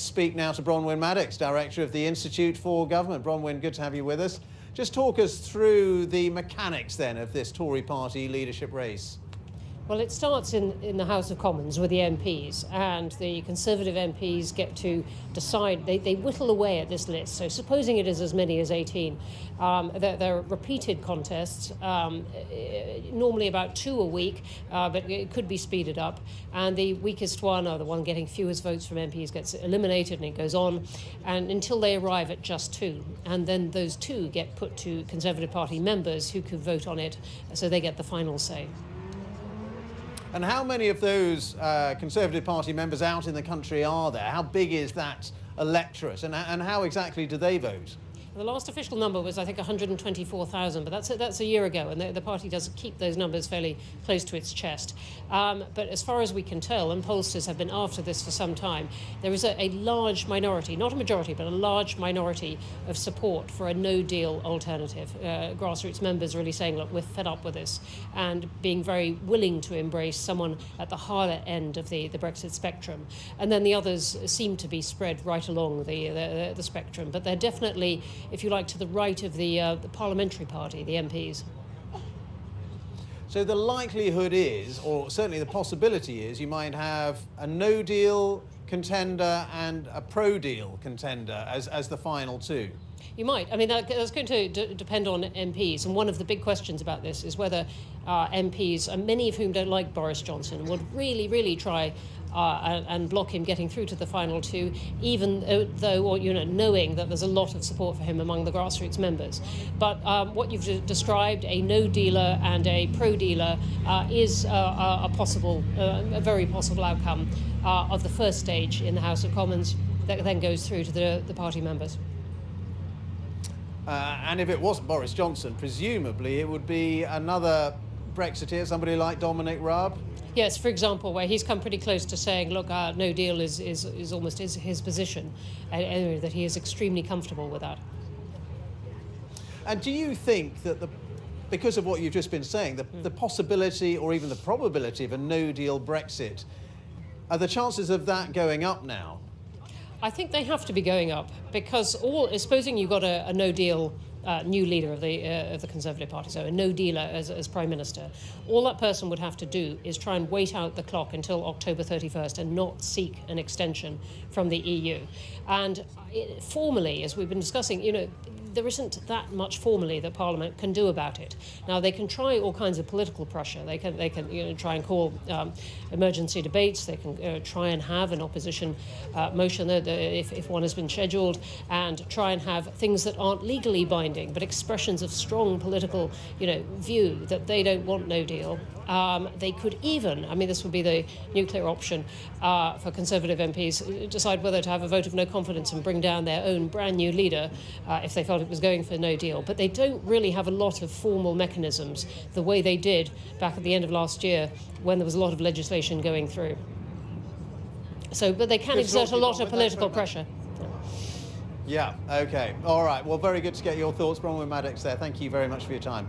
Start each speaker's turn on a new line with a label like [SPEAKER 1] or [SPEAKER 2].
[SPEAKER 1] Let's speak now to Bronwen Maddox, Director of the Institute for Government. Bronwen, good to have you with us. Just talk us through the mechanics then of this Tory party leadership race.
[SPEAKER 2] Well, it starts in the House of Commons with the MPs, and the Conservative MPs get to decide. They whittle away at this list. So supposing it is as many as 18, they're repeated contests, normally about 2 a week, but it could be speeded up. And the weakest one, or the one getting fewest votes from MPs, gets eliminated, and it goes on, and until they arrive at just 2. And then those 2 get put to Conservative Party members who could vote on it, so they get the final say. And
[SPEAKER 1] how many of those Conservative Party members out in the country are there? How big is that electorate, and how exactly do they vote?
[SPEAKER 2] The last official number was, I think, 124,000, but that's a year ago, and the party does keep those numbers fairly close to its chest. But as far as we can tell, and pollsters have been after this for some time, there is a large minority, not a majority, but a large minority of support for a no-deal alternative. Grassroots members really saying, look, we're fed up with this, and being very willing to embrace someone at the harder end of the Brexit spectrum. And then the others seem to be spread right along the spectrum, but they're definitely, if you like, to the right of the parliamentary party, the MPs.
[SPEAKER 1] So the likelihood is, or certainly the possibility is, you might have a no-deal contender and a pro-deal contender as the final 2.
[SPEAKER 2] You might. I mean, that's going to depend on MPs. And one of the big questions about this is whether MPs, and many of whom don't like Boris Johnson, would really try and block him getting through to the final 2, even though, or, knowing that there's a lot of support for him among the grassroots members. But what you've described, a no-dealer and a pro-dealer, is a very possible outcome of the first stage in the House of Commons that then goes through to the party members.
[SPEAKER 1] And if it wasn't Boris Johnson, presumably it would be another Brexiteer, somebody like Dominic Raab?
[SPEAKER 2] Yes, for example, where he's come pretty close to saying, look, no deal is almost his position, and that he is extremely comfortable with that.
[SPEAKER 1] And do you think that because of what you've just been saying, the possibility or even the probability of a no-deal Brexit, are the chances of that going up now?
[SPEAKER 2] I think they have to be going up, because supposing you've got a no-deal new leader of the Conservative Party, so a no-dealer as Prime Minister, all that person would have to do is try and wait out the clock until October 31st and not seek an extension from the EU. And formally, as we've been discussing, there isn't that much formally that Parliament can do about it. Now, they can try all kinds of political pressure. They can try and call emergency debates. They can try and have an opposition motion if one has been scheduled, and try and have things that aren't legally binding, but expressions of strong political, view that they don't want no deal. They could even, this would be the nuclear option for Conservative MPs, decide whether to have a vote of no confidence and bring down their own brand new leader if they felt it was going for no deal. But they don't really have a lot of formal mechanisms the way they did back at the end of last year when there was a lot of legislation going through. But they can exert a lot of political pressure.
[SPEAKER 1] Yeah, OK. All right. Well, very good to get your thoughts. Bronwen Maddox there. Thank you very much for your time.